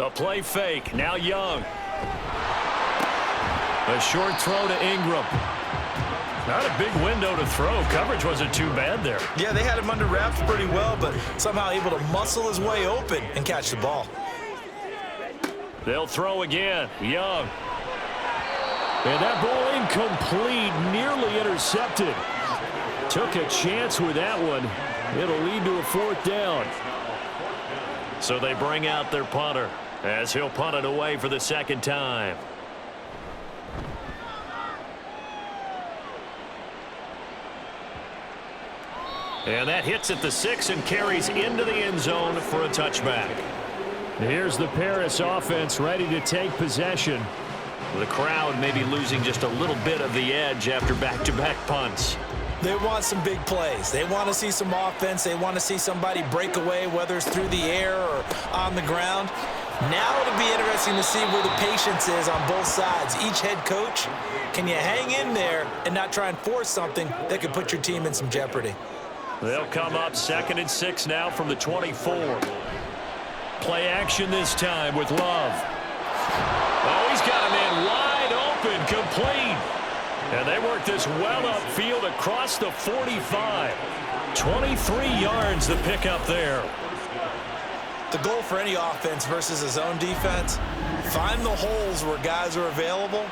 A play fake. Now Young. A short throw to Ingram. Not a big window to throw. Coverage wasn't too bad there. Yeah, they had him under wraps pretty well, but somehow able to muscle his way open and catch the ball. They'll throw again. Young. And that ball incomplete, nearly intercepted. Took a chance with that one. It'll lead to a 4th down. So they bring out their punter as he'll punt it away for the 2nd time. And that hits at the 6 and carries into the end zone for a touchback. Here's the Paris offense ready to take possession. The crowd may be losing just a little bit of the edge after back-to-back punts. They want some big plays. They want to see some offense. They want to see somebody break away, whether it's through the air or on the ground. Now it'll be interesting to see where the patience is on both sides. Each head coach, can you hang in there and not try and force something that could put your team in some jeopardy? They'll come up 2nd and 6 now from the 24. Play action this time with Love. Oh, he's got a man wide open, complete. And they work this well upfield across the 45. 23 yards to pick up there. The goal for any offense versus a zone defense, find the holes where guys are available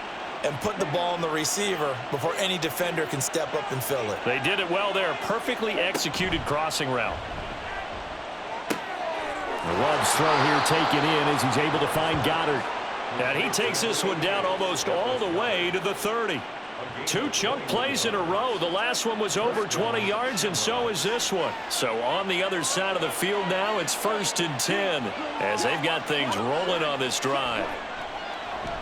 and put the ball in the receiver before any defender can step up and fill it. They did it well there. Perfectly executed crossing route. Love's throw here taken in as he's able to find Goddard. And he takes this one down almost all the way to the 30. 2 chunk plays in a row. The last one was over 20 yards, and so is this one. So on the other side of the field now, it's 1st and 10 as they've got things rolling on this drive.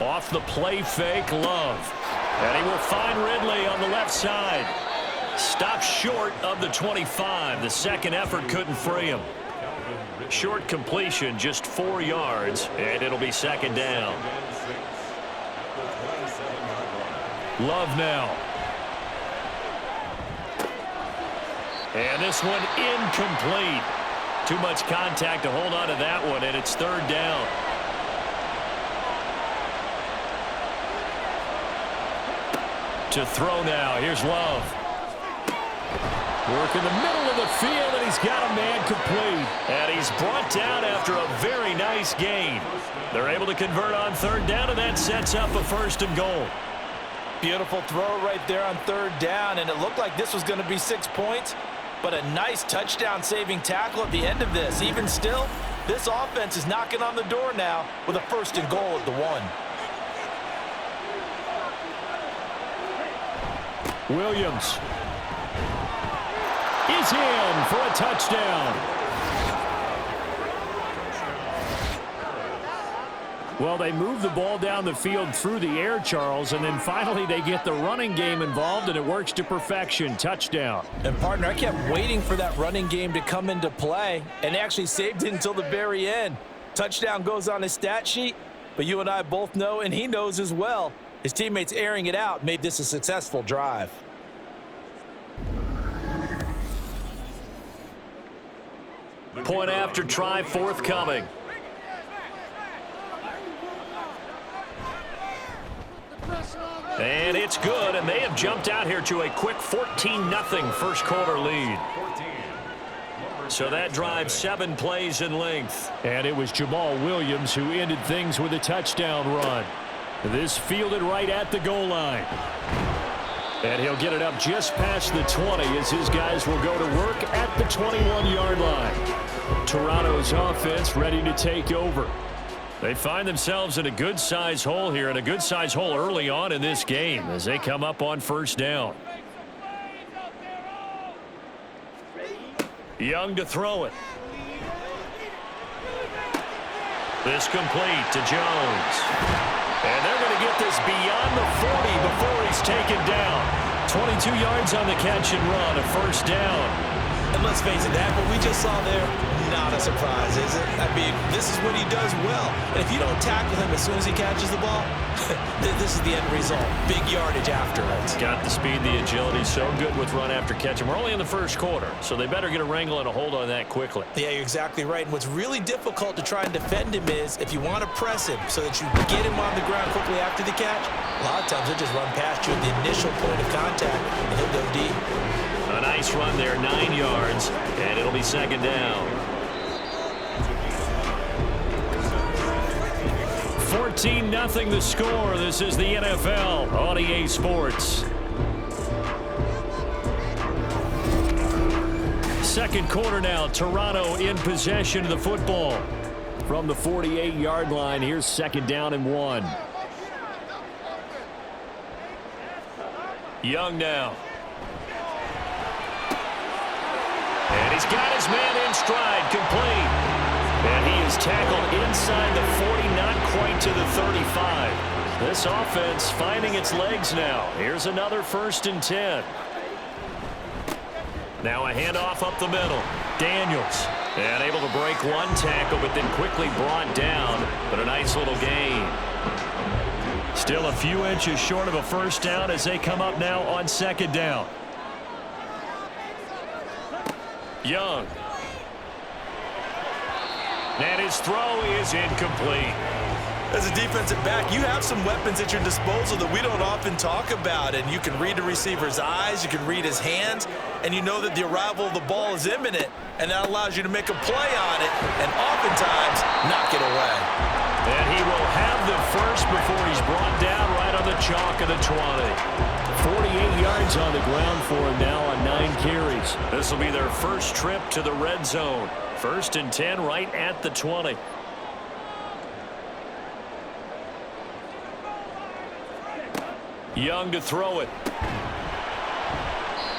Off the play fake, Love. And he will find Ridley on the left side. Stopped short of the 25. The second effort couldn't free him. Short completion, just 4 yards, and it'll be 2nd down. Love now. And this one incomplete. Too much contact to hold on to that one, and it's 3rd down. To throw now. Here's Love. Work in the middle of the field, and he's got a man complete. And he's brought down after a very nice gain. They're able to convert on 3rd down, and that sets up a 1st and goal. Beautiful throw right there on 3rd down, and it looked like this was going to be 6 points, but a nice touchdown-saving tackle at the end of this. Even still, this offense is knocking on the door now with a 1st and goal at the 1. Williams is in for a touchdown. Well, they move the ball down the field through the air, Charles, and then finally they get the running game involved, and it works to perfection. Touchdown. And, partner, I kept waiting for that running game to come into play and actually saved it until the very end. Touchdown goes on his stat sheet, but you and I both know, and he knows as well, his teammates airing it out made this a successful drive. Point after try forthcoming. And it's good, and they have jumped out here to a quick 14-0 first quarter lead. So that drives 7 plays in length. And it was Jamal Williams who ended things with a touchdown run. This fielded right at the goal line. And he'll get it up just past the 20 as his guys will go to work at the 21-yard line. Toronto's offense ready to take over. They find themselves in a good-sized hole here, and a good-sized hole early on in this game as they come up on 1st down. Young to throw it. This complete to Jones. And they're going to get this beyond the 40 before he's taken down. 22 yards on the catch and run, a 1st down. And let's face it, that what we just saw there, not a surprise, is it? I mean, this is what he does well. And if you don't tackle him as soon as he catches the ball, this is the end result. Big yardage after it. Got the speed, the agility, so good with run after catch. And we're only in the first quarter, so they better get a wrangle and a hold on that quickly. Yeah, you're exactly right. And what's really difficult to try and defend him is if you want to press him so that you get him on the ground quickly after the catch, a lot of times he'll just run past you at the initial point of contact, and he'll go deep. A nice run there, 9 yards, and it'll be second down. 14-0 the score. This is the NFL on EA Sports. Second quarter now. Toronto in possession of the football. From the 48-yard line, here's second down and 1. Young now. And he's got his man in stride, complete. And he is tackled inside the 40, not quite to the 35. This offense finding its legs now. Here's another 1st and 10. Now a handoff up the middle. Daniels. And able to break one tackle, but then quickly brought down. But a nice little gain. Still a few inches short of a first down as they come up now on second down. Young. And his throw is incomplete. As a defensive back, you have some weapons at your disposal that we don't often talk about. And you can read the receiver's eyes, you can read his hands, and you know that the arrival of the ball is imminent. And that allows you to make a play on it and oftentimes knock it away. And he will have the first before he's brought down right on the chalk of the 20. 48 yards on the ground for him now on 9 carries. This will be their first trip to the red zone. 1st and 10 right at the 20. Young to throw it.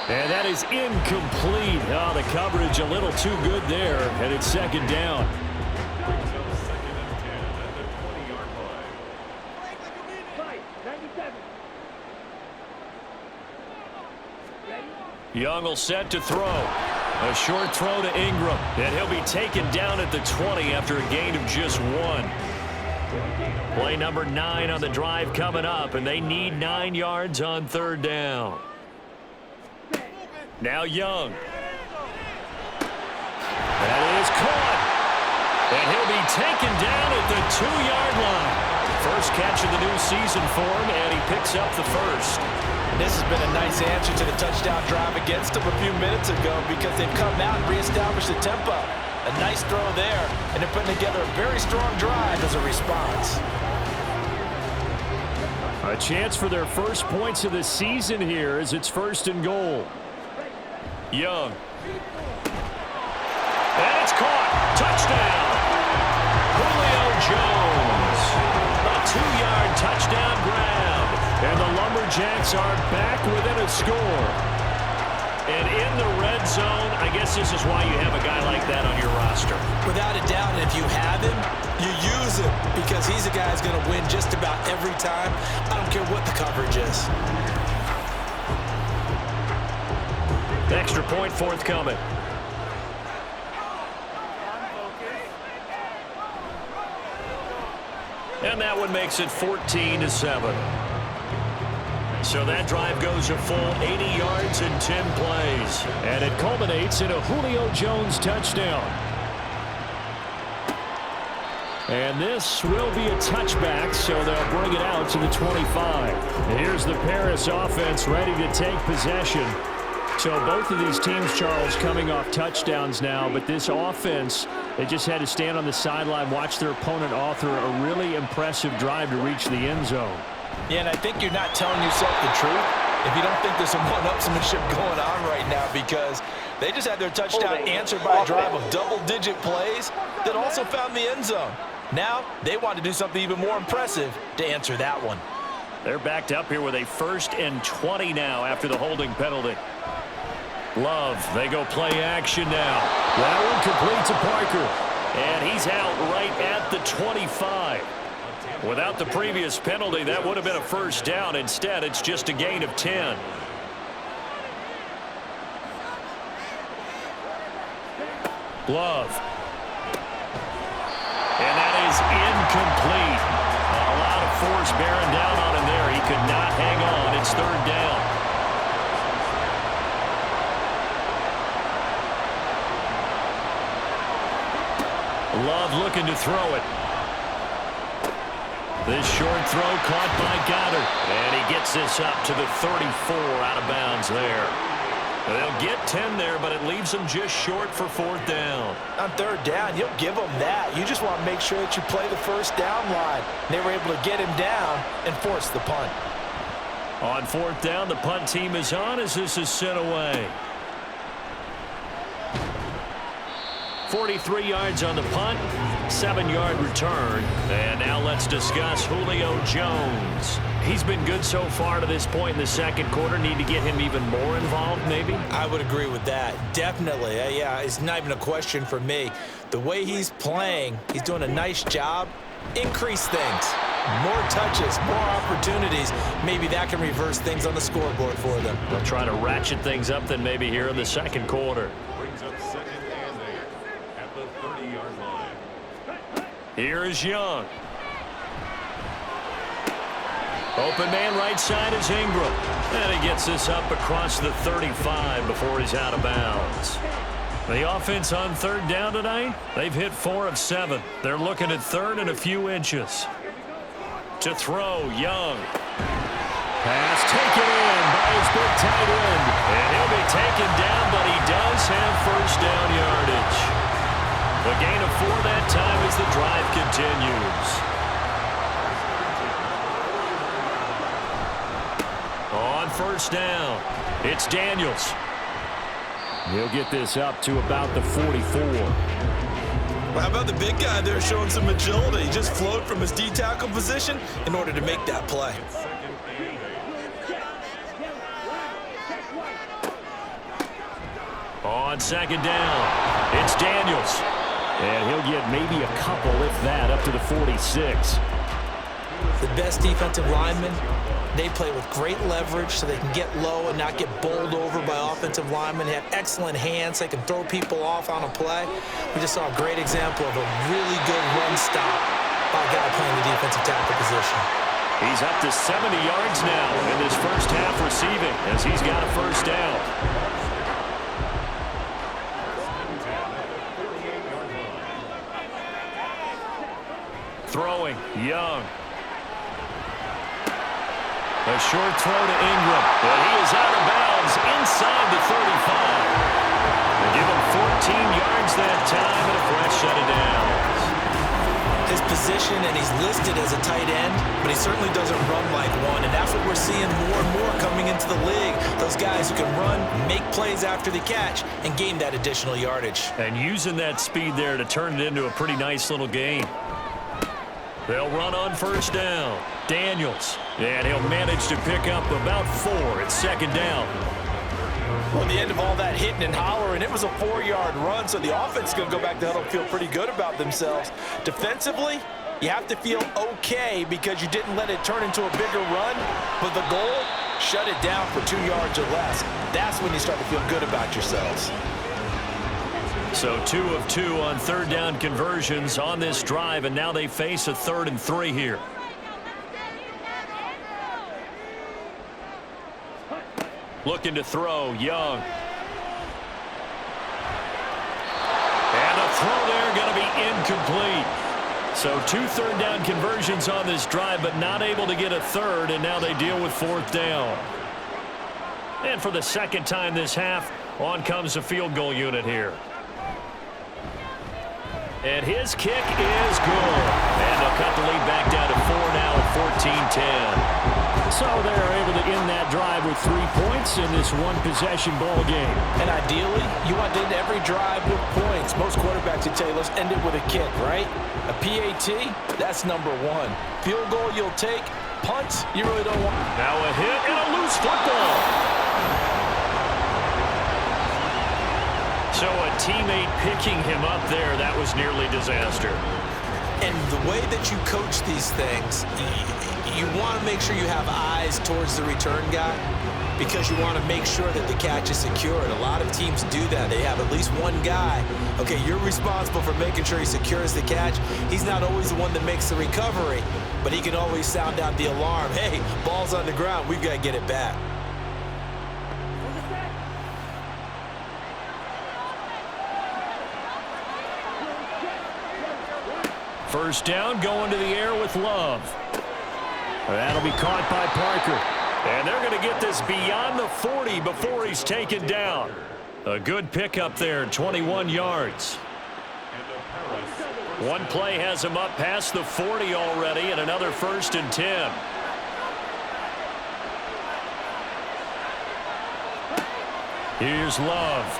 And that is incomplete. Oh, the coverage a little too good there, and it's second down. Young will set to throw. A short throw to Ingram, and he'll be taken down at the 20 after a gain of just 1. Play number 9 on the drive coming up, and they need 9 yards on 3rd down. Now Young. That is caught. And he'll be taken down at the 2-yard line. First catch of the new season for him, and he picks up the first. This has been a nice answer to the touchdown drive against them a few minutes ago because they've come out and reestablished the tempo. A nice throw there, and they're putting together a very strong drive as a response. A chance for their first points of the season here as it's 1st and goal. Young. And it's caught. Touchdown. Julio Jones. A 2-yard touchdown grab. And the Lumberjacks are back within a score. And in the red zone, I guess this is why you have a guy like that on your roster. Without a doubt, and if you have him, you use him because he's a guy who's going to win just about every time. I don't care what the coverage is. Extra point forthcoming. And that one makes it 14-7. So that drive goes a full 80 yards in 10 plays. And it culminates in a Julio Jones touchdown. And this will be a touchback, so they'll bring it out to the 25. And here's the Paris offense ready to take possession. So both of these teams, Charles, coming off touchdowns now, but this offense, they just had to stand on the sideline, watch their opponent author a really impressive drive to reach the end zone. Yeah, and I think you're not telling yourself the truth if you don't think there's some one-upsmanship going on right now because they just had their touchdown answered by a drive of double-digit plays that also found the end zone. Now they want to do something even more impressive to answer that one. They're backed up here with a 1st and 20 now after the holding penalty. Love, they go play action now. That one complete to Parker. And he's out right at the 25. Without the previous penalty, that would have been a first down. Instead, it's just a gain of 10. Glove. And that is incomplete. A lot of force bearing down on him there. He could not hang on. It's third down. Love looking to throw it. This short throw caught by Goddard. And he gets this up to the 34 out of bounds there. They'll get 10 there, but it leaves them just short for fourth down. On third down, you'll give them that. You just want to make sure that you play the first down line. They were able to get him down and force the punt. On fourth down, the punt team is on as this is sent away. 43 yards on the punt, 7-yard return. And now let's discuss Julio Jones. He's been good so far to this point in the second quarter. Need to get him even more involved, maybe? I would agree with that. Definitely. Yeah, it's not even a question for me. The way he's playing, he's doing a nice job. Increase things. More touches, more opportunities. Maybe that can reverse things on the scoreboard for them. They'll try to ratchet things up then maybe here in the second quarter. Brings up second and 8 at the 30-yard line. Here is Young. Open man right side is Ingram. And he gets this up across the 35 before he's out of bounds. The offense on third down tonight, they've hit 4 of 7. They're looking at third and a few inches. To throw, Young. Pass taken in by his big tight end. And he'll be taken down, but he does have first down yardage. A gain of 4 that time as the drive continues. On first down, it's Daniels. He'll get this up to about the 44. Well, how about the big guy there showing some agility? He just flowed from his D-tackle position in order to make that play. On second down, it's Daniels. And he'll get maybe a couple, if that, up to the 46. The best defensive linemen, they play with great leverage so they can get low and not get bowled over by offensive linemen. They have excellent hands. They can throw people off on a play. We just saw a great example of a really good run stop by a guy playing the defensive tackle position. He's up to 70 yards now in this first half receiving as he's got a first down. Throwing, Young. A short throw to Ingram, but he is out of bounds inside the 35. They give him 14 yards that time and a fresh set of downs. His position, and he's listed as a tight end, but he certainly doesn't run like one, and that's what we're seeing more and more coming into the league. Those guys who can run, make plays after the catch, and gain that additional yardage. And using that speed there to turn it into a pretty nice little gain. They'll run on first down. Daniels. And he'll manage to pick up about 4 at second down. Well, at the end of all that hitting and hollering, it was a 4-yard run, so the offense is going to go back to huddle and feel pretty good about themselves. Defensively, you have to feel okay because you didn't let it turn into a bigger run, but the goal, shut it down for 2 yards or less. That's when you start to feel good about yourselves. So 2 of 2 on third down conversions on this drive, and now they face a 3rd and 3 here. Looking to throw, Young. And a throw there going to be incomplete. So 2 third down conversions on this drive, but not able to get a third, and now they deal with 4th down. And for the second time this half, on comes the field goal unit here. And his kick is good. And they'll cut the lead back down to 4 now at 14-10. So they're able to end that drive with 3 points in this one-possession ball game. And ideally, you want to end every drive with points. Most quarterbacks would tell you, let's end it with a kick, right? A PAT, that's number 1. Field goal you'll take. Punts, you really don't want. Now a hit and a loose football. So a teammate picking him up there, that was nearly disaster. And the way that you coach these things, you want to make sure you have eyes towards the return guy. because you want to make sure that the catch is secured. A lot of teams do that. They have at least one guy. Okay, you're responsible for making sure he secures the catch. He's not always the one that makes the recovery, but he can always sound out the alarm. Hey, ball's on the ground. We've got to get it back. First down, going to the air with Love. That'll be caught by Parker. And they're going to get this beyond the 40 before he's taken down. A good pickup there, 21 yards. One play has him up past the 40 already, and another 1st and 10. Here's Love.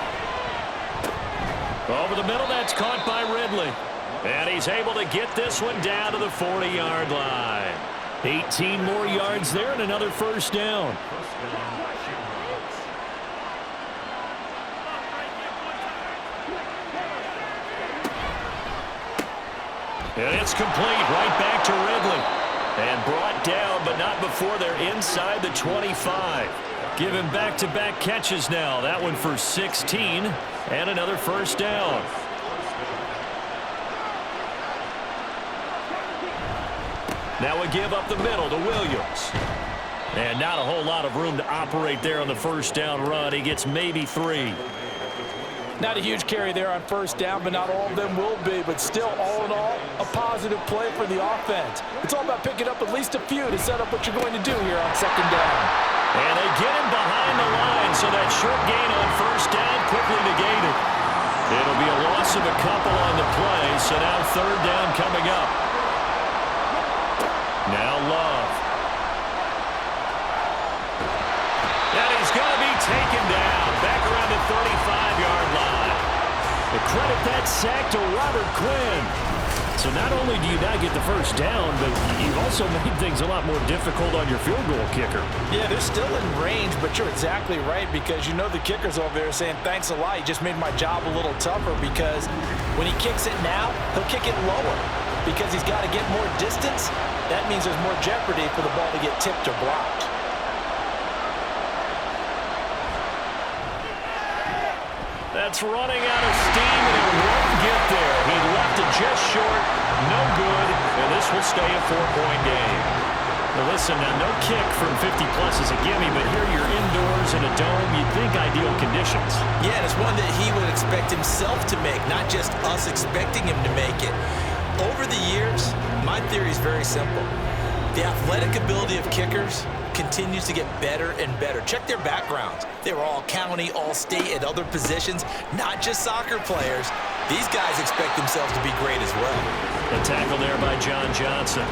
Over the middle, that's caught by Ridley. And he's able to get this one down to the 40-yard line. 18 more yards there and another 1st down. And it's complete right back to Ridley. And brought down, but not before they're inside the 25. Give him back-to-back catches now. That one for 16 and another 1st down. Now a give up the middle to Williams. And not a whole lot of room to operate there on the 1st down run. He gets maybe 3. Not a huge carry there on 1st down, but not all of them will be. But still, all in all, a positive play for the offense. It's all about picking up at least a few to set up what you're going to do here on 2nd down. And they get him behind the line, so that short gain on 1st down quickly negated. It'll be a loss of a couple on the play, so now 3rd down coming up. Now Love. And he's going to be taken down back around the 35-yard line. The credit that sack to Robert Quinn. So not only do you not get the 1st down, but you've also made things a lot more difficult on your field goal kicker. Yeah, they're still in range, but you're exactly right because you know the kicker's over there saying, thanks a lot. You just made my job a little tougher because when he kicks it now, he'll kick it lower because he's got to get more distance. That means there's more jeopardy for the ball to get tipped or blocked. That's running out of steam, and it won't get there. He left it just short, no good, and this will stay a 4-point game. Now listen, now no kick from 50-plus is a gimme, but here you're indoors in a dome. You'd think ideal conditions. Yeah, and it's one that he would expect himself to make, not just us expecting him to make it. Over the years, my theory is very simple. The athletic ability of kickers continues to get better and better. Check their backgrounds. They were all county, all state, at other positions, not just soccer players. These guys expect themselves to be great as well. A tackle there by John Johnson.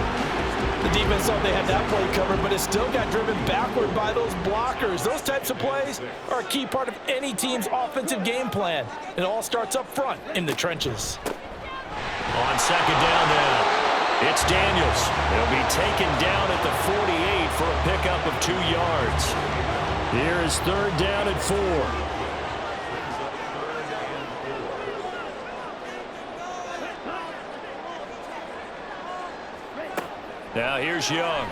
The defense thought they had that play covered, but it still got driven backward by those blockers. Those types of plays are a key part of any team's offensive game plan. It all starts up front in the trenches. On 2nd down now, it's Daniels. He'll be taken down at the 48 for a pickup of 2 yards. Here is 3rd down and 4. Now here's Young.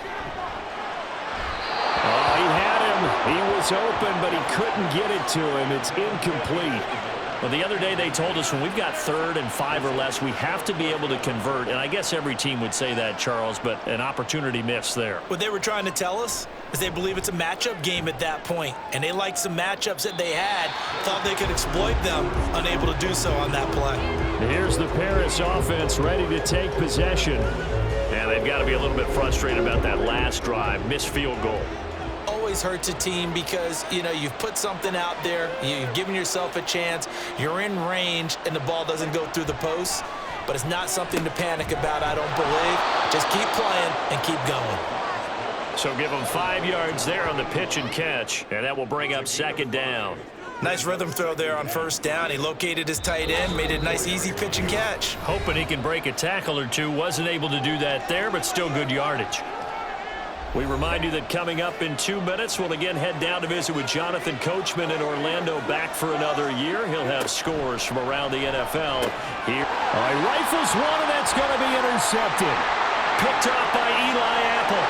Oh, he had him. He was open, but he couldn't get it to him. It's incomplete. Well, the other day they told us when we've got 3rd and 5 or less, we have to be able to convert. And I guess every team would say that, Charles, but an opportunity missed there. What they were trying to tell us is they believe it's a matchup game at that point. And they liked some matchups that they had, thought they could exploit them, unable to do so on that play. Here's the Paris offense ready to take possession. And they've got to be a little bit frustrated about that last drive, missed field goal. Always hurts a team because, you know, you've put something out there, you've given yourself a chance, you're in range, and the ball doesn't go through the posts. But it's not something to panic about, I don't believe. Just keep playing and keep going. So give them 5 yards there on the pitch and catch, and that will bring up 2nd down. Nice rhythm throw there on 1st down. He located his tight end, made it a nice, easy pitch and catch. Hoping he can break a tackle or two. Wasn't able to do that there, but still good yardage. We remind you that coming up in 2 minutes, we'll again head down to visit with Jonathan Coachman in Orlando, back for another year. He'll have scores from around the NFL here. All right, rifles one, and that's going to be intercepted. Picked off by Eli Apple.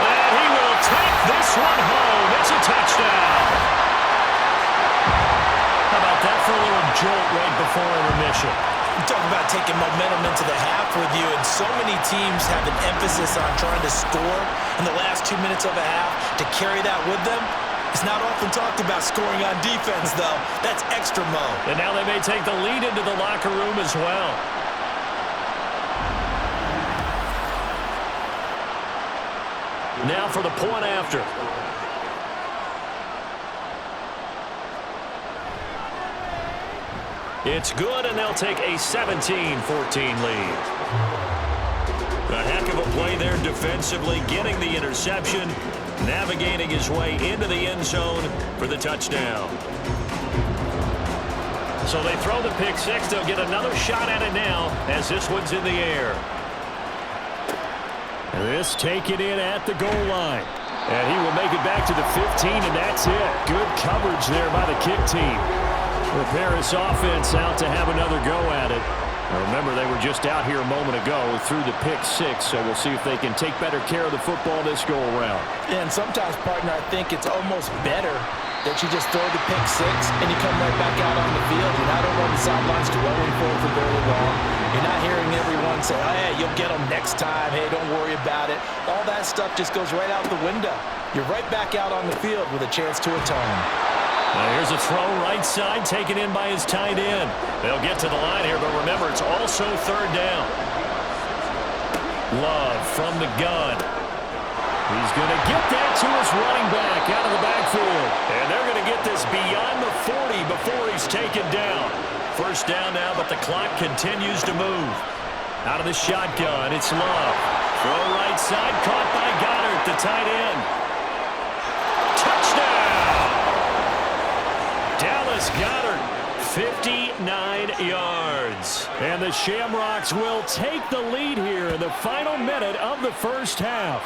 And he will take this one home. It's a touchdown. How about that for a little jolt right before intermission? You talk about taking momentum into the half with you, and so many teams have an emphasis on trying to score in the last 2 minutes of a half. To carry that with them, it's not often talked about scoring on defense, though. That's extra mode. And now they may take the lead into the locker room as well. Now for the point after. It's good, and they'll take a 17-14 lead. A heck of a play there defensively, getting the interception, navigating his way into the end zone for the touchdown. So they throw the pick six. They'll get another shot at it now as this one's in the air. This taken in at the goal line. And he will make it back to the 15, and that's it. Good coverage there by the kick team. Prepare his offense out to have another go at it. Now remember, they were just out here a moment ago through the pick six, so we'll see if they can take better care of the football this go-around. And sometimes, partner, I think it's almost better that you just throw the pick six and you come right back out on the field. You're not over on the sidelines dwelling for very long. You're not hearing everyone say, oh, hey, you'll get them next time. Hey, don't worry about it. All that stuff just goes right out the window. You're right back out on the field with a chance to atone. Now here's a throw right side, taken in by his tight end. They'll get to the line here, but remember, it's also third down. Love from the gun. He's going to get that to his running back out of the backfield. And they're going to get this beyond the 40 before he's taken down. First down now, but the clock continues to move. Out of the shotgun, it's Love. Throw right side, caught by Goddard, the tight end. Dallas Goedert, 59 yards. And the Shamrocks will take the lead here in the final minute of the first half.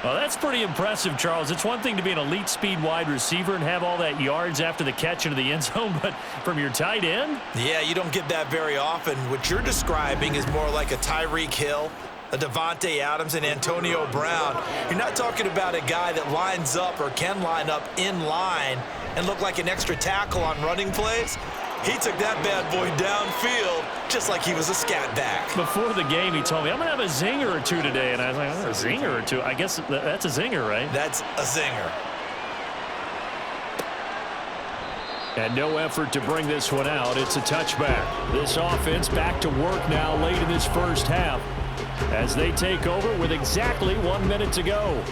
Well, that's pretty impressive, Charles. It's one thing to be an elite speed wide receiver and have all that yards after the catch into the end zone, but from your tight end? Yeah, you don't get that very often. What you're describing is more like a Tyreek Hill, a Devontae Adams, and Antonio Brown. You're not talking about a guy that lines up or can line up in line and look like an extra tackle on running plays. He took that bad boy downfield just like he was a scat back. Before the game, he told me, I'm going to have a zinger or two today. And I was like, oh, a zinger or two? I guess that's a zinger, right? That's a zinger. And no effort to bring this one out. It's a touchback. This offense back to work now late in this first half as they take over with exactly 1 minute to go.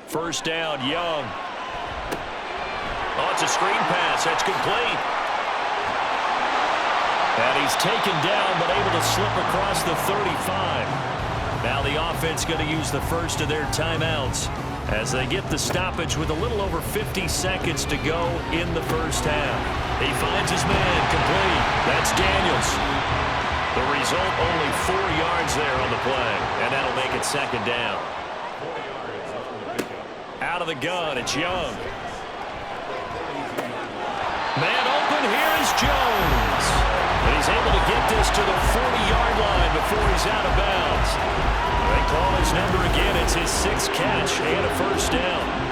First down, Young. Oh, it's a screen pass. That's complete. And he's taken down, but able to slip across the 35. Now the offense going to use the first of their timeouts as they get the stoppage with a little over 50 seconds to go in the first half. He finds his man, complete. That's Daniels. The result, only 4 yards there on the play, and that'll make it second down. Out of the gun, it's Young. Man open, here is Jones. And he's able to get this to the 40-yard line before he's out of bounds. They call his number again. It's his 6th catch and a first down.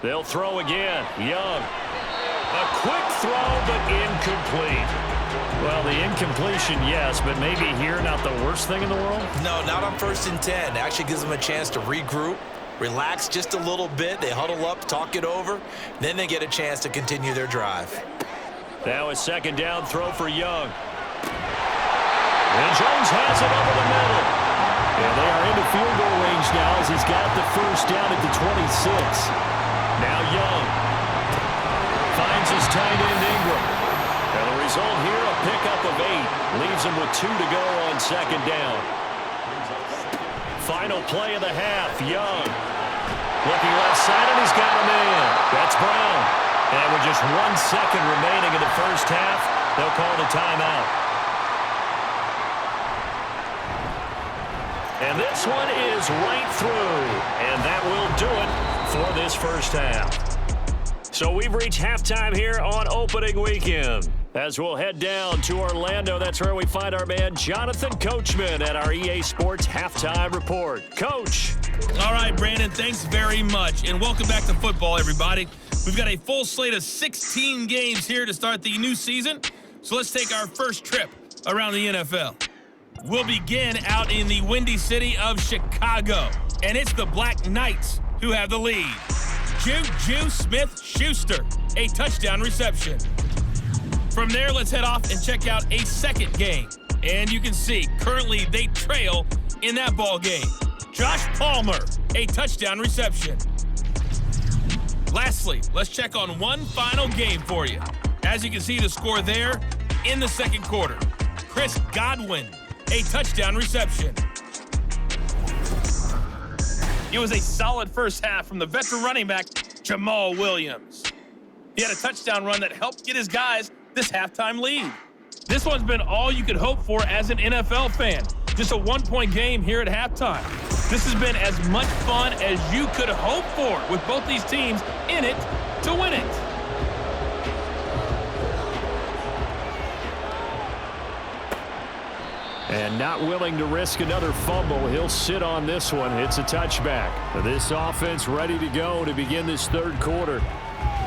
They'll throw again. Young. A quick throw, but incomplete. Well, the incompletion, yes, but maybe here not the worst thing in the world? No, not on 1st and 10. Actually gives them a chance to regroup, relax just a little bit. They huddle up, talk it over. Then they get a chance to continue their drive. Now a second down throw for Young. And Jones has it over the middle. And they are into field goal range now as he's got the first down at the 26. Now Young finds his tight end Ingram. And the result here, a pickup of 8. Leaves him with 2 to go on second down. Final play of the half, Young. Looking left side, and he's got a man. That's Brown. And with just 1 second remaining in the first half, they'll call the timeout. And this one is right through. And that will do it for this first half. So we've reached halftime here on opening weekend. As we'll head down to Orlando, that's where we find our man Jonathan Coachman at our EA Sports Halftime Report. Coach. All right, Brandon, thanks very much. And welcome back to football, everybody. We've got a full slate of 16 games here to start the new season. So let's take our first trip around the NFL. We'll begin out in the Windy City of Chicago. And it's the Black Knights who have the lead. Juju Smith-Schuster, a touchdown reception. From there, let's head off and check out a second game. And you can see, currently they trail in that ball game. Josh Palmer, a touchdown reception. Lastly, let's check on one final game for you. As you can see the score there in the second quarter. Chris Godwin, a touchdown reception. It was a solid first half from the veteran running back, Jamal Williams. He had a touchdown run that helped get his guys this halftime lead. This one's been all you could hope for as an NFL fan. Just a one-point game here at halftime. This has been as much fun as you could hope for with both these teams in it to win it. And not willing to risk another fumble, he'll sit on this one. It's a touchback. This offense ready to go to begin this third quarter.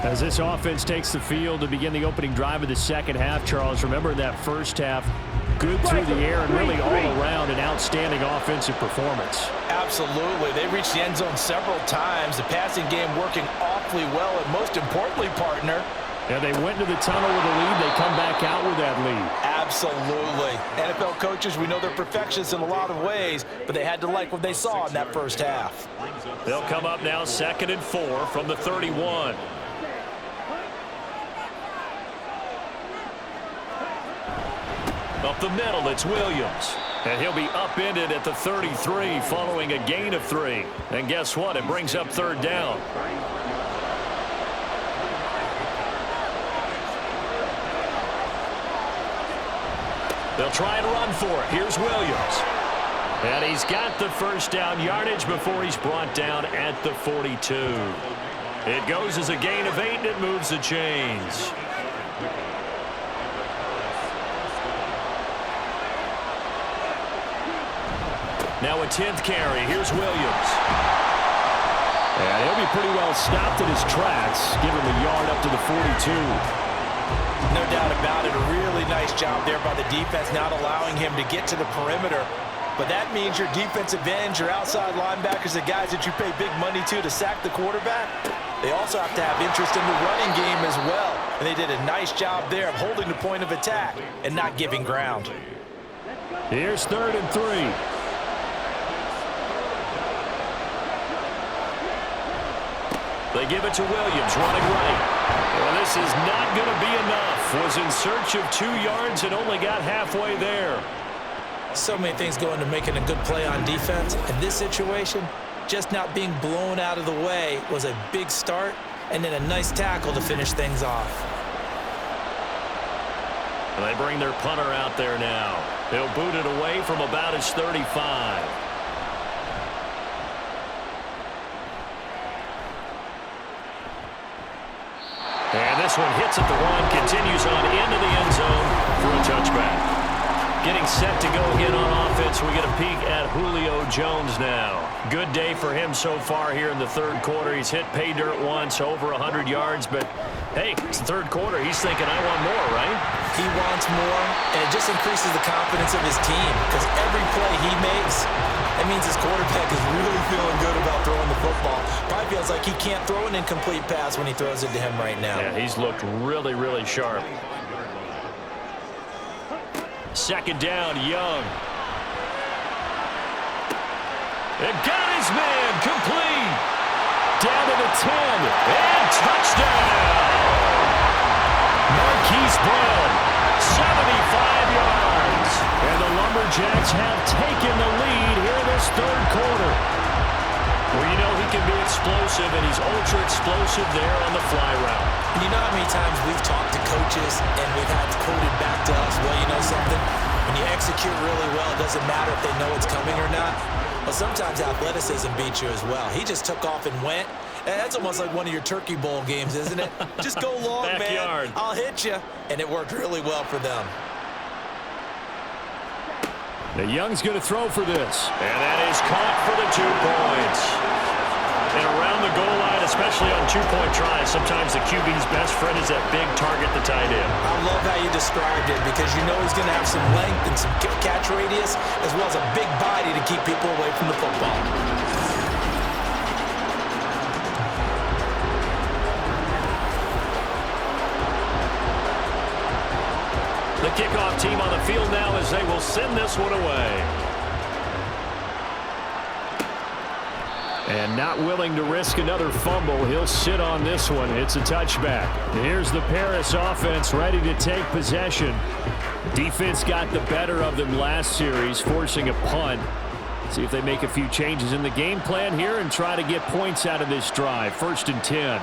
As this offense takes the field to begin the opening drive of the second half, Charles, remember in that first half, good through the air and really all around an outstanding offensive performance. Absolutely. They reached the end zone several times. The passing game working awfully well, and most importantly, partner, yeah, they went to the tunnel with a lead. They come back out with that lead. Absolutely. NFL coaches, we know they're perfectionists in a lot of ways, but they had to like what they saw in that first half. They'll come up now 2nd and 4 from the 31. Up the middle, it's Williams. And he'll be upended at the 33 following a gain of 3. And guess what? It brings up third down. They'll try and run for it. Here's Williams. And he's got the first down yardage before he's brought down at the 42. It goes as a gain of 8, and it moves the chains. Now a 10th carry. Here's Williams. And he'll be pretty well stopped in his tracks. Give him a yard up to the 42. No doubt about it. A really nice job there by the defense, not allowing him to get to the perimeter. But that means your defensive ends, your outside linebackers, the guys that you pay big money to sack the quarterback, they also have to have interest in the running game as well. And they did a nice job there of holding the point of attack and not giving ground. Here's 3rd and 3. They give it to Williams, running right. Well, this is not going to be enough. Was in search of 2 yards and only got halfway there. So many things go into making a good play on defense. In this situation, just not being blown out of the way was a big start, and then a nice tackle to finish things off. And they bring their punter out there now. He'll boot it away from about his 35. And this one hits at the 1, continues on into the end zone for a touchback. Getting set to go again on offense, we get a peek at Julio Jones now. Good day for him so far here in the third quarter. He's hit pay dirt once, over 100 yards, but hey, it's the third quarter. He's thinking, I want more, right? He wants more, and it just increases the confidence of his team because every play he makes, it means his quarterback is really feeling good about throwing the football. Probably feels like he can't throw an incomplete pass when he throws it to him right now. Yeah, he's looked really, really sharp. Second down, Young. And got his man complete. Down to the 10. And touchdown. Marquise Brown, 75 yards. And the Lumberjacks have taken the lead here in this third quarter. Well, you know, he can be explosive, and he's ultra explosive there on the fly route. You know how many times we've talked to coaches and we've had quoted back to us, well, you know something? When you execute really well, it doesn't matter if they know it's coming or not. Well, sometimes athleticism beats you as well. He just took off and went. That's almost like one of your Turkey Bowl games, isn't it? Just go long, Backyard. man. I'll hit you. And it worked really well for them. The Young's going to throw for this. And that is caught for the 2 points. And around the goal line, especially on two-point tries, sometimes the QB's best friend is that big target, the tight end. I love how you described it because you know he's going to have some length and some catch radius as well as a big body to keep people away from the football. The kickoff team on the field now as they will send this one away. And not willing to risk another fumble, he'll sit on this one. It's a touchback. Here's the Paris offense ready to take possession. Defense got the better of them last series, forcing a punt. See if they make a few changes in the game plan here and try to get points out of this drive. 1st and 10.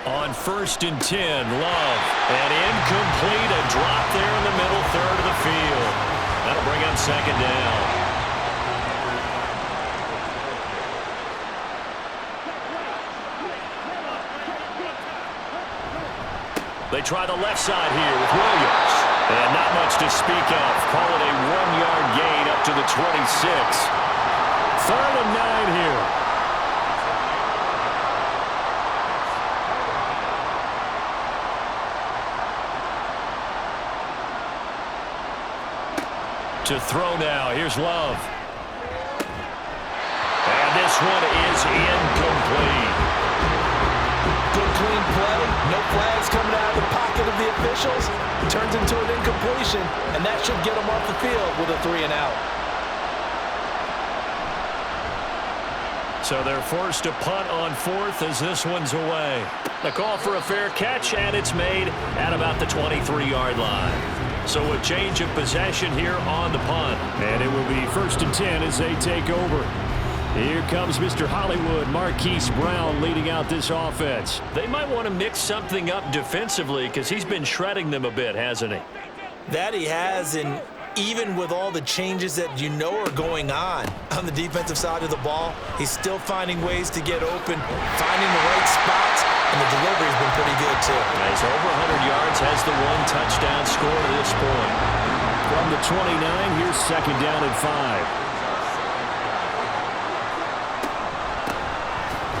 On 1st and 10, Love. And incomplete, a drop there in the middle third of the field. That'll bring up 2nd down. They try the left side here with Williams. And not much to speak of. Call it a 1-yard gain up to the 26. 3rd and 9 here. To throw now. Here's Love. And this one is incomplete. Good clean play. No flags coming out of the pocket of the officials. Turns into an incompletion, and that should get them off the field with a 3 and out. So they're forced to punt on 4th as this one's away. The call for a fair catch, and it's made at about the 23-yard line. So a change of possession here on the punt. And it will be 1st and 10 as they take over. Here comes Mr. Hollywood, Marquise Brown, leading out this offense. They might want to mix something up defensively because he's been shredding them a bit, hasn't he? That he has, and even with all the changes that you know are going on the defensive side of the ball, he's still finding ways to get open, finding the right spots, and the delivery's been pretty good too. He's over 100 yards, has the 1 touchdown score to this point. From the 29, here's 2nd down and 5.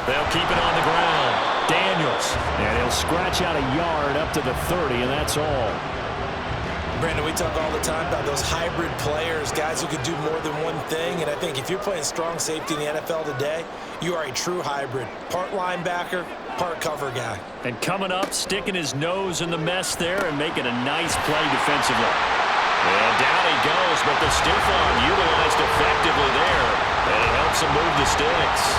They'll keep it on the ground. Daniels. And he'll scratch out a yard up to the 30, and that's all. Brandon, we talk all the time about those hybrid players, guys who could do more than one thing, and I think if you're playing strong safety in the NFL today, you are a true hybrid. Part linebacker, part cover guy. And coming up, sticking his nose in the mess there and making a nice play defensively. And down he goes, but the stiff arm utilized effectively there, and it helps him move the sticks.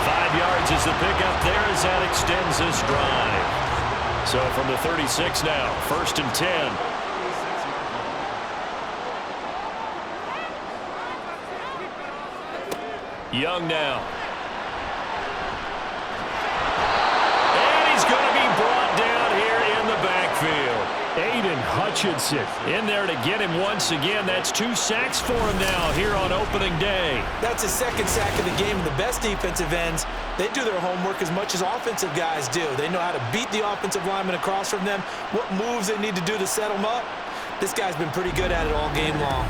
5 yards is the pickup there as that extends this drive. So from the 36 now, 1st and 10. Young now. And he's going to be brought down here in the backfield. Aiden Hutchinson in there to get him once again. That's 2 sacks for him now here on opening day. That's his 2nd sack of the game. And the best defensive ends, they do their homework as much as offensive guys do. They know how to beat the offensive lineman across from them, what moves they need to do to set them up. This guy's been pretty good at it all game long.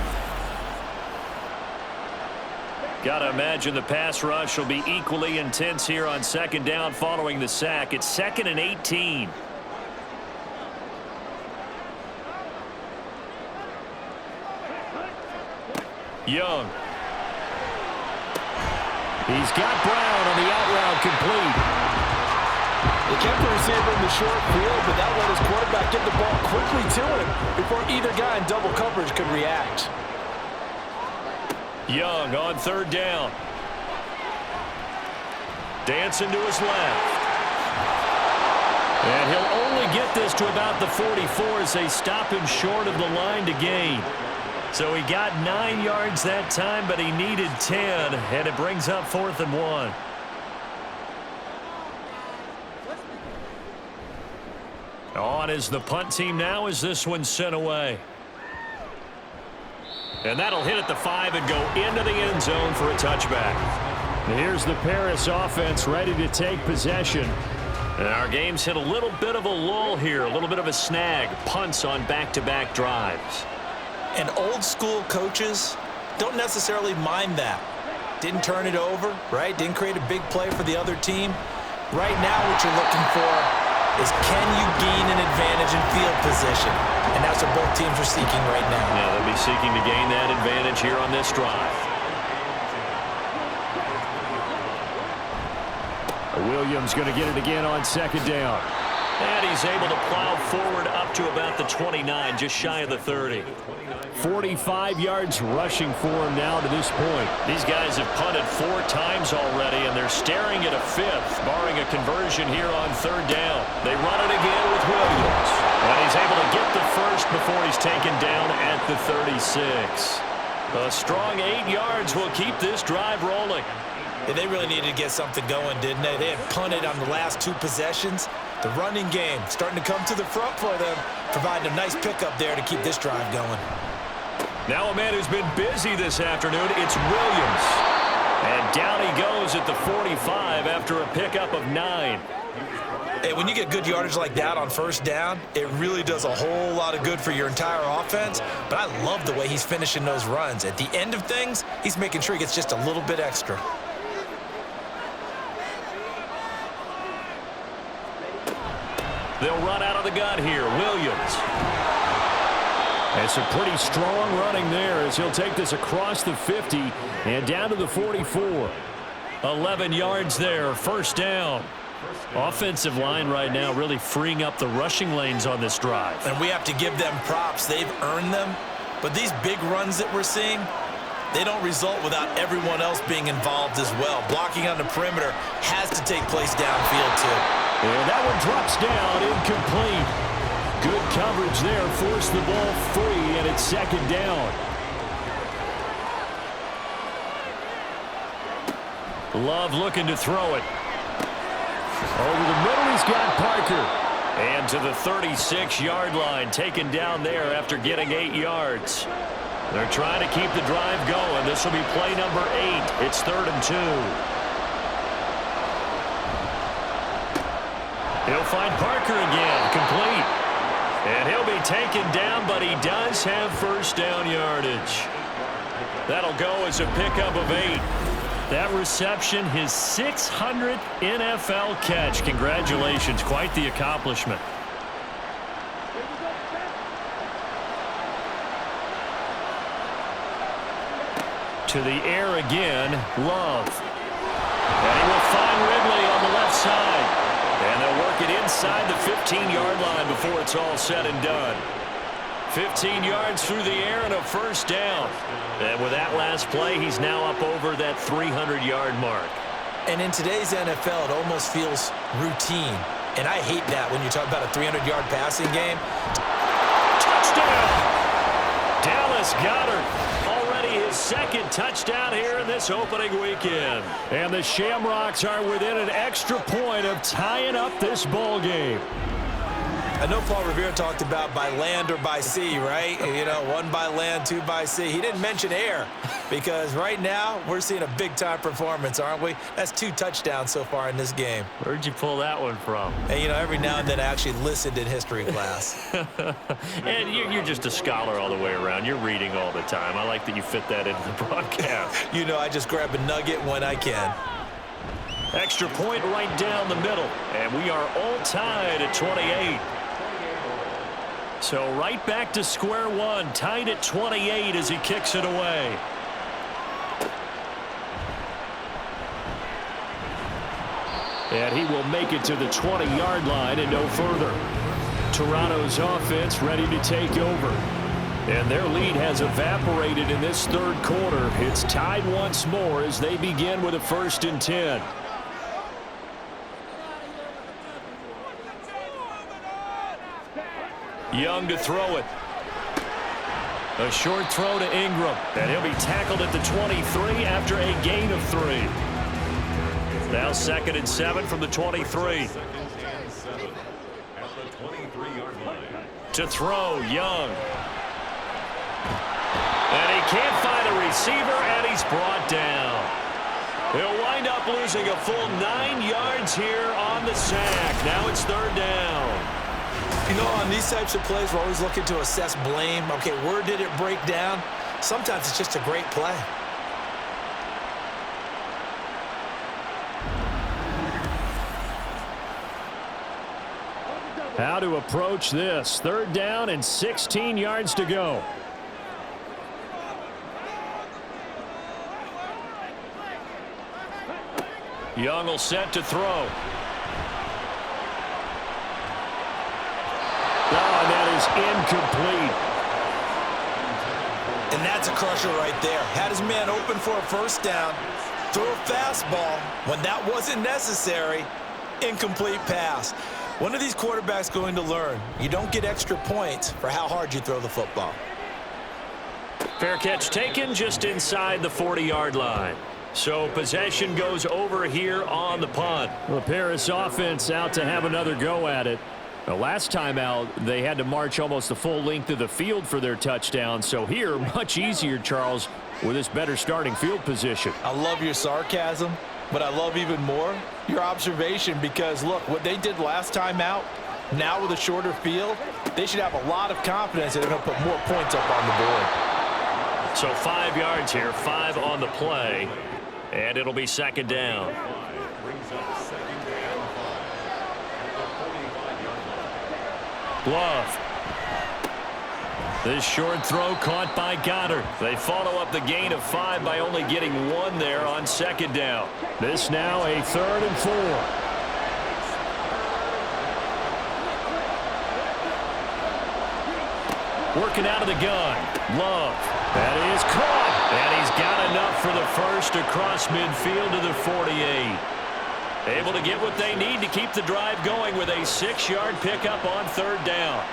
Got to imagine the pass rush will be equally intense here on 2nd down following the sack. It's 2nd and 18. Young. He's got Brown on the out route complete. They kept the receiver in the short field, but that let his quarterback get the ball quickly to him before either guy in double coverage could react. Young on 3rd down. Dancing to his left. And he'll only get this to about the 44 as they stop him short of the line to gain. So he got 9 yards that time, but he needed 10, and it brings up 4th and 1. On is the punt team now as this one's sent away. And that'll hit at the 5 and go into the end zone for a touchback. And here's the Paris offense ready to take possession. And our game's hit a little bit of a lull here, a little bit of a snag. Punts on back-to-back drives. And old-school coaches don't necessarily mind that. Didn't turn it over, right? Didn't create a big play for the other team. Right now what you're looking for is can you gain an advantage in field position? And that's what both teams are seeking right now. Yeah, they'll be seeking to gain that advantage here on this drive. Williams going to get it again on 2nd down. And he's able to plow forward up to about the 29, just shy of the 30. 45 yards rushing for him now to this point. These guys have punted 4 times already, and they're staring at a 5th, barring a conversion here on 3rd down. They run it again with Williams. And he's able to get the first before he's taken down at the 36. A strong 8 yards will keep this drive rolling. Yeah, they really needed to get something going, didn't they? They had punted on the last 2 possessions. The running game starting to come to the front for them, providing a nice pickup there to keep this drive going. Now a man who's been busy this afternoon, it's Williams. And down he goes at the 45 after a pickup of 9. Hey, when you get good yardage like that on 1st down, it really does a whole lot of good for your entire offense. But I love the way he's finishing those runs. At the end of things, he's making sure he gets just a little bit extra. They'll run out of the gun here. Williams. It's a pretty strong running there as he'll take this across the 50 and down to the 44. 11 yards there. 1st down. Offensive line right now really freeing up the rushing lanes on this drive. And we have to give them props. They've earned them. But these big runs that we're seeing, they don't result without everyone else being involved as well. Blocking on the perimeter has to take place downfield too. And that one drops down, incomplete. Good coverage there, forced the ball free, and it's 2nd down. Love looking to throw it. Over the middle, he's got Parker. And to the 36-yard line, taken down there after getting 8 yards. They're trying to keep the drive going. This will be play number 8. It's 3rd and 2. He'll find Parker again, complete. And he'll be taken down, but he does have 1st down yardage. That'll go as a pickup of 8. That reception, his 600th NFL catch. Congratulations, quite the accomplishment. To the air again, Love. And he will find Ridley on the left side. And they'll work it inside the 15-yard line before it's all said and done. 15 yards through the air and a 1st down. And with that last play, he's now up over that 300-yard mark. And in today's NFL, it almost feels routine. And I hate that when you talk about a 300-yard passing game. Touchdown! Dallas Goedert. Already his 2nd touchdown here in this opening weekend. And the Shamrocks are within an extra point of tying up this ball game. I know Paul Revere talked about by land or by sea, right? You know, 1 by land, 2 by sea. He didn't mention air because right now we're seeing a big-time performance, aren't we? That's 2 touchdowns so far in this game. Where'd you pull that one from? And, you know, every now and then I actually listened in history class. And you're just a scholar all the way around. You're reading all the time. I like that you fit that into the broadcast. You know, I just grab a nugget when I can. Extra point right down the middle. And we are all tied at 28. So right back to square one, tied at 28 as he kicks it away. And he will make it to the 20-yard line and no further. Toronto's offense ready to take over. And their lead has evaporated in this 3rd quarter. It's tied once more as they begin with a 1st and 10. Young to throw it. A short throw to Ingram, and he'll be tackled at the 23 after a gain of 3. Now 2nd and 7 from the 23. 2nd and 7 at the 23-yard line. To throw, Young. And he can't find a receiver, and he's brought down. He'll wind up losing a full 9 yards here on the sack. Now it's 3rd down. You know, on these types of plays, we're always looking to assess blame. Okay, where did it break down? Sometimes it's just a great play. How to approach this. 3rd down and 16 yards to go. Young will set to throw. Oh, that is incomplete. And that's a crusher right there. Had his man open for a 1st down. Throw a fastball when that wasn't necessary. Incomplete pass. When are these quarterbacks going to learn? You don't get extra points for how hard you throw the football. Fair catch taken just inside the 40-yard line. So possession goes over here on the punt. The Paris offense out to have another go at it. The last time out, they had to march almost the full length of the field for their touchdown. So here, much easier, Charles, with this better starting field position. I love your sarcasm, but I love even more your observation because, look, what they did last time out, now with a shorter field, they should have a lot of confidence that they're going to put more points up on the board. So 5 yards here, 5 on the play, and it'll be 2nd down. Brings up 2nd and 5 at the 45-yard line. Love. This short throw caught by Goddard. They follow up the gain of 5 by only getting 1 there on 2nd down. This now a 3rd and 4. Working out of the gun. Love. That is caught. And he's got enough for the first across midfield to the 48. Able to get what they need to keep the drive going with a 6-yard pickup on 3rd down.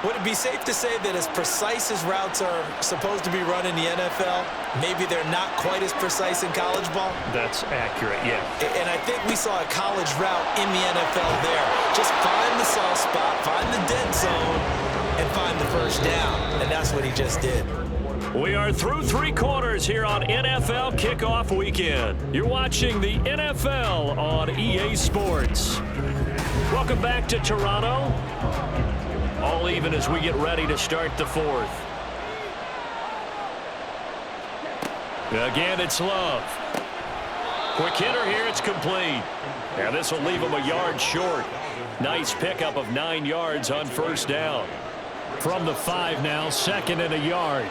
Would it be safe to say that as precise as routes are supposed to be run in the NFL, maybe they're not quite as precise in college ball? That's accurate, yeah. And I think we saw a college route in the NFL there. Just find the soft spot, find the dead zone, and find the 1st down. And that's what he just did. We are through 3 quarters here on NFL Kickoff Weekend. You're watching the NFL on EA Sports. Welcome back to Toronto. All even as we get ready to start the 4th. Again, it's Love. Quick hitter here, it's complete. And this will leave him a yard short. Nice pickup of 9 yards on 1st down. From the 5 now, 2nd and a yard.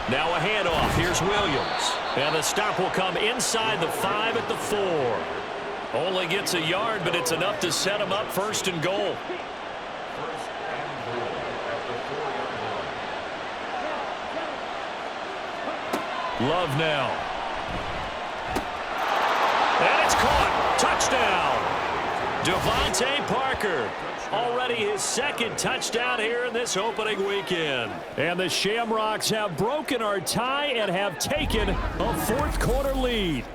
Now a handoff. Here's Williams. And the stop will come inside the 5 at the 4. Only gets a yard, but it's enough to set him up 1st and goal. 1st and goal at the 4-yard line. Love now. And it's caught. Touchdown. Devontae Parker. Already his 2nd touchdown here in this opening weekend. And the Shamrocks have broken our tie and have taken a 4th quarter lead.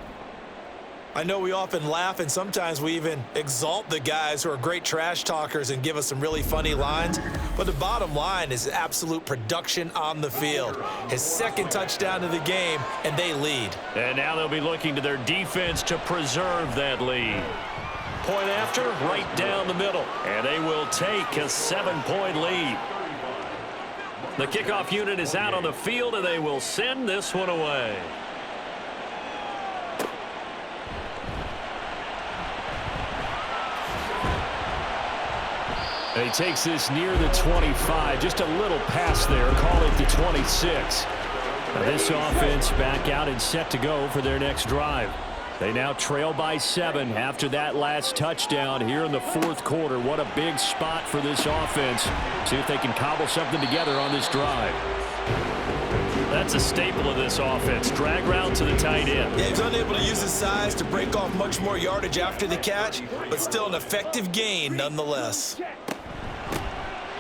I know we often laugh and sometimes we even exalt the guys who are great trash talkers and give us some really funny lines. But the bottom line is absolute production on the field. His 2nd touchdown of the game, and they lead. And now they'll be looking to their defense to preserve that lead. Point after, right down the middle. And they will take a 7-point lead. The kickoff unit is out on the field, and they will send this one away. And he takes this near the 25. Just a little pass there. Call it the 26. Now this offense back out and set to go for their next drive. They now trail by 7 after that last touchdown here in the 4th quarter. What a big spot for this offense. See if they can cobble something together on this drive. That's a staple of this offense. Drag route to the tight end. Yeah, he's unable to use his size to break off much more yardage after the catch, but still an effective gain nonetheless.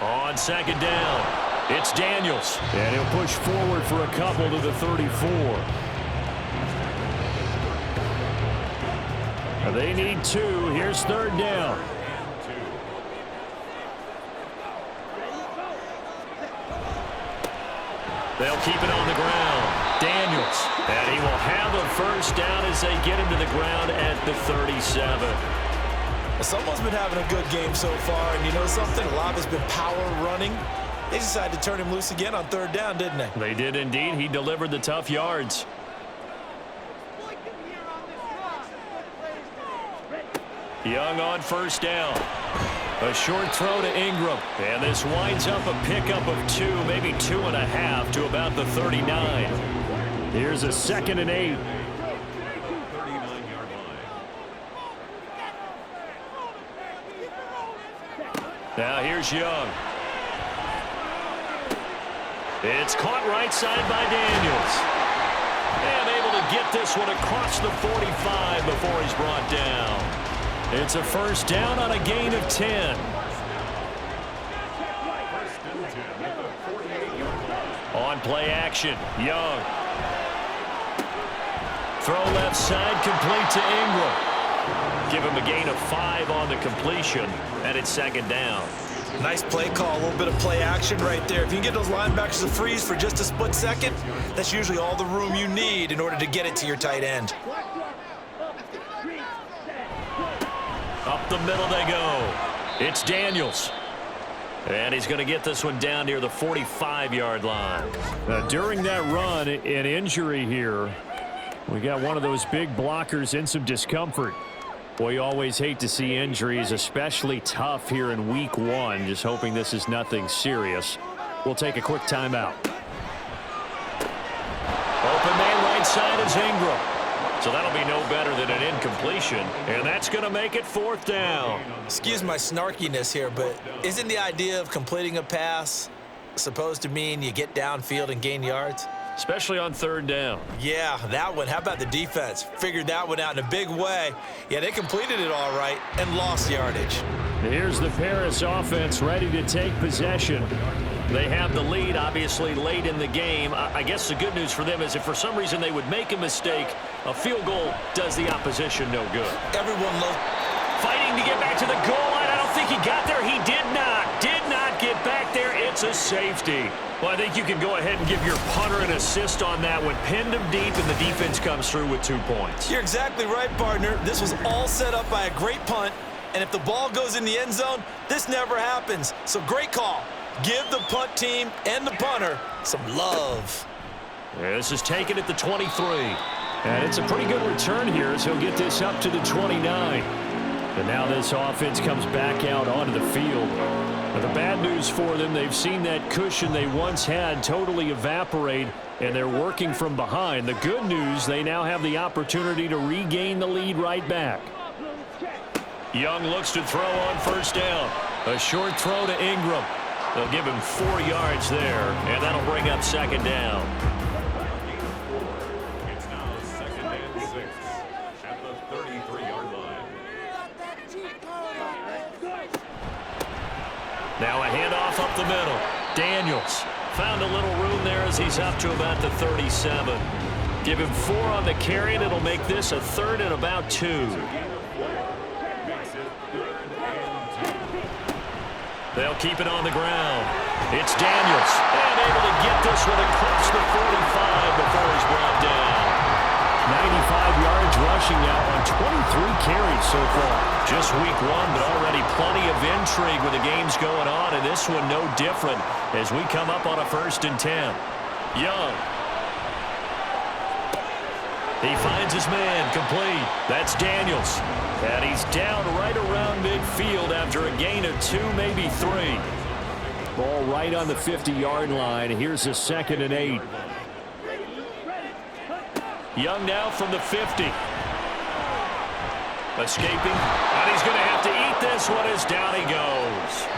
On 2nd down. It's Daniels, and he'll push forward for a couple to the 34. They need 2. Here's 3rd down. They'll keep it on the ground. Daniels, and he will have a first down as they get him to the ground at the 37. Someone's been having a good game so far, and you know something? A lot has been power running. They decided to turn him loose again on 3rd down, didn't they? They did indeed. He delivered the tough yards. Young on 1st down. A short throw to Ingram. And this winds up a pickup of 2, maybe 2.5 to about the 39. Here's a 2nd and 8. 39-yard line. Now here's Young. It's caught right side by Daniels. And able to get this one across the 45 before he's brought down. It's a first down on a gain of 10. On play action, Young. Throw left side, complete to Ingram. Give him a gain of 5 on the completion, and it's 2nd down. Nice play call, a little bit of play action right there. If you can get those linebackers to freeze for just a split second, that's usually all the room you need in order to get it to your tight end. Up the middle they go. It's Daniels. And he's going to get this one down near the 45-yard line. During that run, an injury here. We got one of those big blockers in some discomfort. Boy, you always hate to see injuries, especially tough here in week 1. Just hoping this is nothing serious. We'll take a quick timeout. Open man right side is Ingram. So that'll be no better than an incompletion. And that's going to make it 4th down. Excuse my snarkiness here, but isn't the idea of completing a pass supposed to mean you get downfield and gain yards? Especially on 3rd down. Yeah, that one. How about the defense? Figured that one out in a big way. Yeah, they completed it all right and lost yardage. Here's the Paris offense ready to take possession. They have the lead, obviously, late in the game. I guess the good news for them is if for some reason they would make a mistake, a field goal does the opposition no good. Everyone loves fighting to get back to the goal line. I don't think he got there. He did not get back there. It's a safety. Well, I think you can go ahead and give your punter an assist on that one. Pinned him deep, and the defense comes through with 2 points. You're exactly right, partner. This was all set up by a great punt, and if the ball goes in the end zone, this never happens. So great call. Give the punt team and the punter some love. Yeah, this is taken at the 23. And it's a pretty good return here as he'll get this up to the 29. And now this offense comes back out onto the field. But the bad news for them, they've seen that cushion they once had totally evaporate, and they're working from behind. The good news, they now have the opportunity to regain the lead right back. Young looks to throw on 1st down. A short throw to Ingram. They'll give him 4 yards there, and that'll bring up 2nd down. It's now 2nd and 6 at the 33-yard line. Now a handoff up the middle. Daniels found a little room there as he's up to about the 37. Give him 4 on the carry, and it'll make this a 3rd and about 2. They'll keep it on the ground. It's Daniels. And able to get this one across the 45 before he's brought down. 95 yards rushing now on 23 carries so far. Just week 1, but already plenty of intrigue with the games going on, and this one no different as we come up on a 1st and 10. Young. He finds his man, complete. That's Daniels. And he's down right around midfield after a gain of 2, maybe 3. Ball right on the 50-yard line. Here's a 2nd and 8. Young now from the 50. Escaping. And he's going to have to eat this one as down he goes.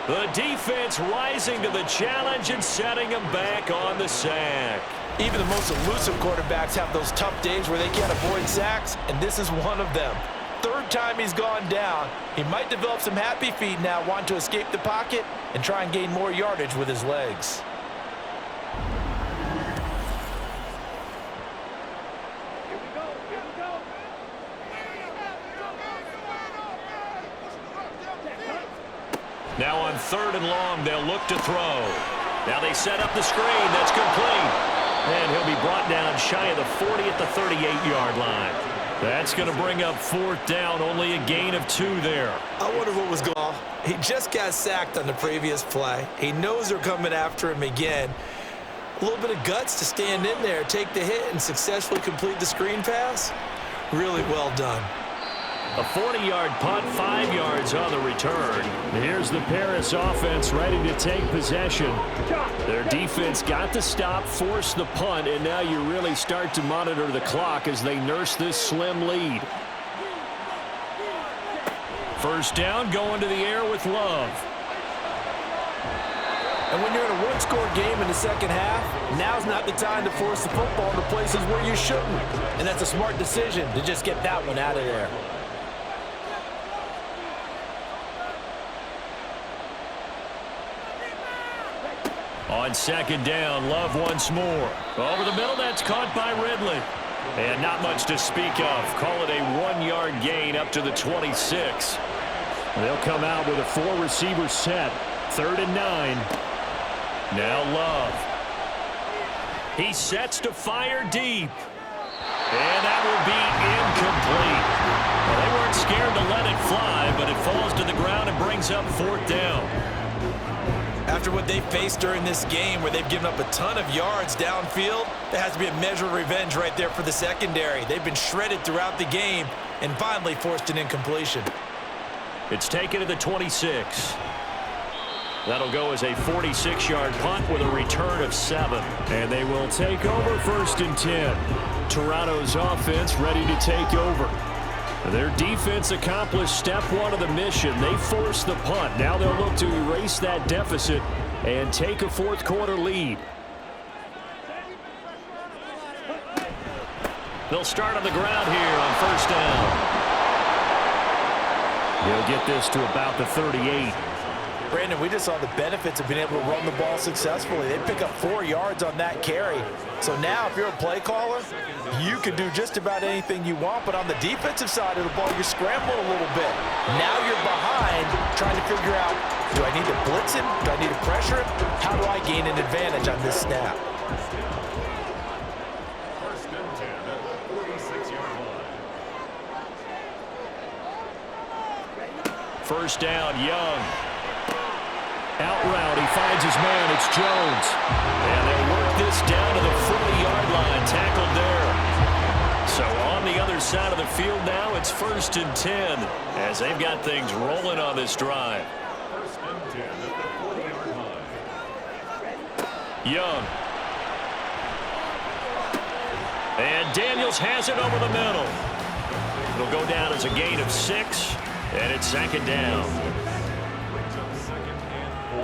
The defense rising to the challenge and setting him back on the sack. Even the most elusive quarterbacks have those tough days where they can't avoid sacks, and this is one of them. third time he's gone down. He might develop some happy feet now, wanting to escape the pocket and try and gain more yardage with his legs. Now on 3rd and long, they'll look to throw. Now they set up the screen. That's complete. And he'll be brought down shy of the 40 at the 38-yard line. That's going to bring up 4th down. Only a gain of 2 there. I wonder what was going on. He just got sacked on the previous play. He knows they're coming after him again. A little bit of guts to stand in there, take the hit, and successfully complete the screen pass. Really well done. A 40-yard punt, 5 yards on the return. Here's the Paris offense ready to take possession. Their defense got the stop, forced the punt, and now you really start to monitor the clock as they nurse this slim lead. First down, going to the air with Love. And when you're in a one-score game in the second half, now's not the time to force the football into places where you shouldn't. And that's a smart decision to just get that one out of there. On 2nd down, Love once more. Over the middle, that's caught by Ridley. And not much to speak of. Call it a 1-yard gain up to the 26. They'll come out with a 4-receiver set. 3rd and 9. Now Love. He sets to fire deep. And that will be incomplete. Well, they weren't scared to let it fly, but it falls to the ground and brings up 4th down. After what they faced during this game where they've given up a ton of yards downfield, there has to be a measure of revenge right there for the secondary. They've been shredded throughout the game and finally forced an incompletion. It's taken to the 26. That'll go as a 46-yard punt with a return of 7. And they will take over 1st and 10. Toronto's offense ready to take over. Their defense accomplished step 1 of the mission. They forced the punt. Now they'll look to erase that deficit and take a 4th quarter lead. They'll start on the ground here on 1st down. He'll get this to about the 38. Brandon, we just saw the benefits of being able to run the ball successfully. They pick up 4 yards on that carry. So now if you're a play caller, you can do just about anything you want. But on the defensive side of the ball, you're scrambling a little bit. Now you're behind trying to figure out, do I need to blitz him? Do I need to pressure him? How do I gain an advantage on this snap? 1st and 10 at the 46-yard line. First down, Young. Out route, he finds his man. It's Jones. And they'll work this down to the 40-yard line. Tackled there. So on the other side of the field now, it's 1st and 10 as they've got things rolling on this drive. 1st and 10 at the 40-yard line. Young. And Daniels has it over the middle. It'll go down as a gain of 6, and it's 2nd down. Brings up 2nd and 4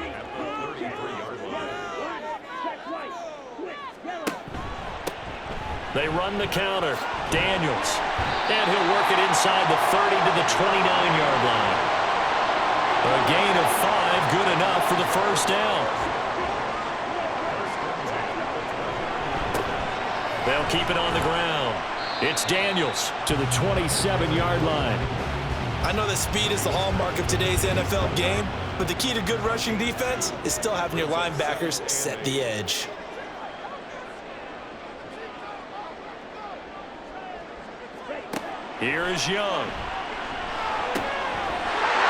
at the 33-yard line. They run the counter. Daniels. And he'll work it inside the 30 to the 29-yard line. A gain of 5, good enough for the 1st down. They'll keep it on the ground. It's Daniels to the 27-yard line. I know that speed is the hallmark of today's NFL game, but the key to good rushing defense is still having your linebackers set the edge. Here is Young.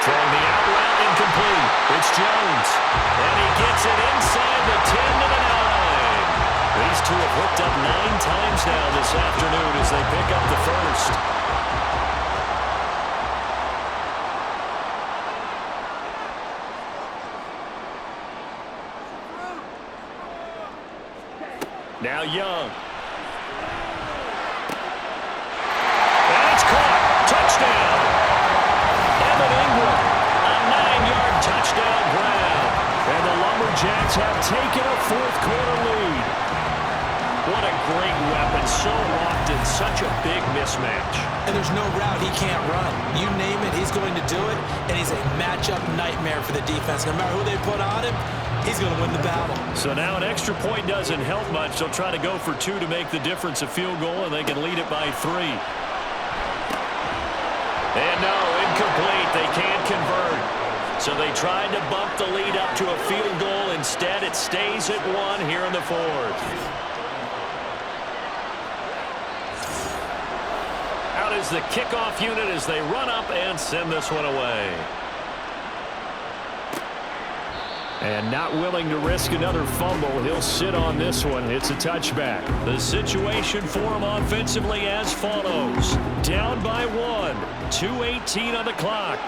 Throwing the out route incomplete. It's Jones. And he gets it inside the 10 to the 9. These two have hooked up 9 times now this afternoon as they pick up the 1st. Now Young. And it's caught. Touchdown. Evan Ingram, a 9-yard touchdown grab. And the Lumberjacks have taken a 4th quarter lead. What a great weapon. So often, such a big mismatch. And there's no route he can't run. You name it, he's going to do it, and he's a matchup nightmare for the defense. No matter who they put on him, he's going to win the battle. So now an extra point doesn't help much. They'll try to go for 2 to make the difference a field goal, and they can lead it by 3. And no, incomplete. They can't convert. So they tried to bump the lead up to a field goal. Instead, it stays at 1 here in the 4th. Out is the kickoff unit as they run up and send this one away. And not willing to risk another fumble, he'll sit on this one. It's a touchback. The situation for him offensively as follows. Down by 1. 2:18 on the clock.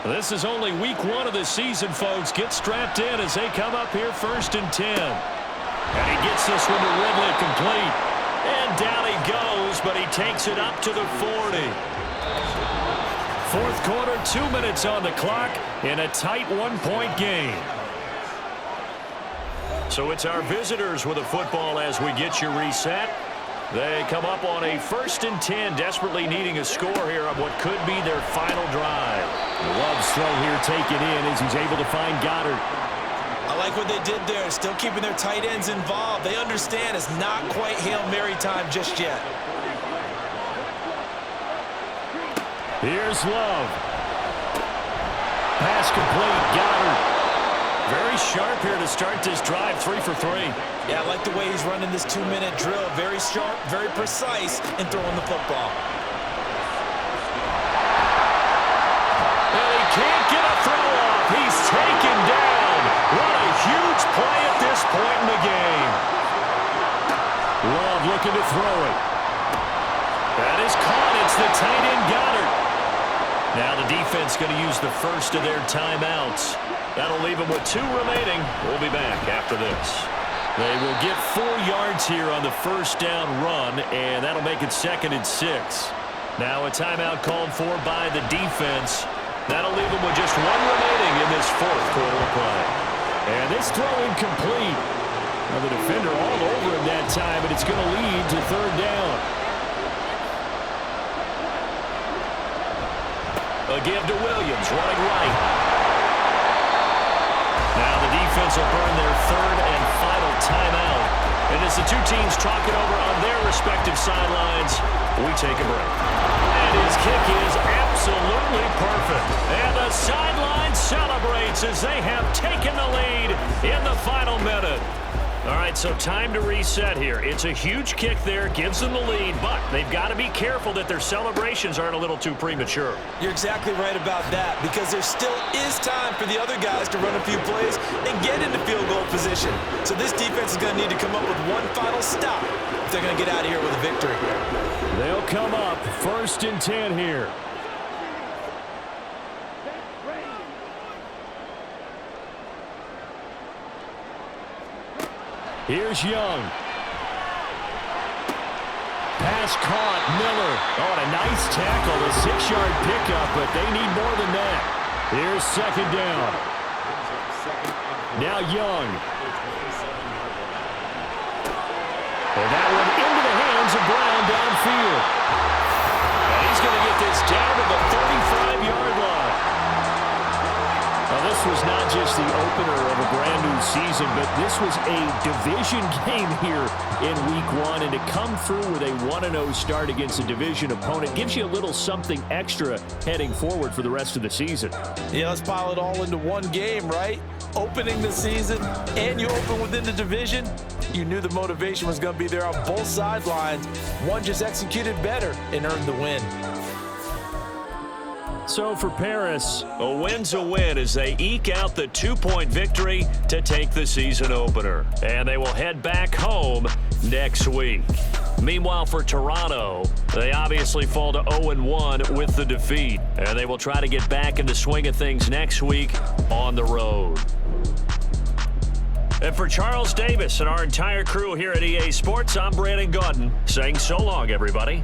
This is only week 1 of the season, folks. Get strapped in as they come up here 1st and 10. And he gets this one to Ridley complete. And down he goes, but he takes it up to the 40. 4th quarter, 2 minutes on the clock in a tight 1-point game. So it's our visitors with the football as we get you reset. They come up on a 1st and 10, desperately needing a score here on what could be their final drive. Love's throw here taken in as he's able to find Goddard. I like what they did there, still keeping their tight ends involved. They understand it's not quite Hail Mary time just yet. Here's Love. Pass complete, Goddard. Very sharp here to start this drive, 3 for 3. Yeah, I like the way he's running this 2-minute drill. Very sharp, very precise in throwing the football. And he can't get a throw off. He's taken down. What a huge play at this point in the game. Love looking to throw it. That is caught. It's the tight end Goddard. Now the defense going to use the first of their timeouts. That'll leave them with 2 remaining. We'll be back after this. They will get 4 yards here on the 1st down run, and that'll make it 2nd and 6. Now a timeout called for by the defense. That'll leave them with just 1 remaining in this 4th quarter of play. And this throw incomplete. Now the defender all over him that time, and it's going to lead to 3rd down. A give to Williams, running right. Now the defense will burn their 3rd and final timeout. And as the 2 teams talk it over on their respective sidelines, we take a break. And his kick is absolutely perfect. And the sideline celebrates as they have taken the lead in the final minute. All right, so time to reset here. It's a huge kick there, gives them the lead, but they've got to be careful that their celebrations aren't a little too premature. You're exactly right about that, because there still is time for the other guys to run a few plays and get into field goal position. So this defense is going to need to come up with one final stop if they're going to get out of here with a victory. They'll come up 1st and 10 here. Here's Young. Pass caught, Miller. Oh, and a nice tackle, a 6-yard pickup, but they need more than that. Here's 2nd down. Now Young. And that one into the hands of Brown downfield. And he's going to get this down to the 35-yard line. Now, this was not just the opener of a brand-new season, but this was a division game here in Week 1. And to come through with a 1-0 start against a division opponent gives you a little something extra heading forward for the rest of the season. Yeah, let's pile it all into one game, right? Opening the season, and you open within the division. You knew the motivation was going to be there on both sidelines. One just executed better and earned the win. So for Paris, a win's a win as they eke out the 2-point victory to take the season opener. And they will head back home next week. Meanwhile, for Toronto, they obviously fall to 0-1 with the defeat. And they will try to get back in the swing of things next week on the road. And for Charles Davis and our entire crew here at EA Sports, I'm Brandon Gaudin saying so long, everybody.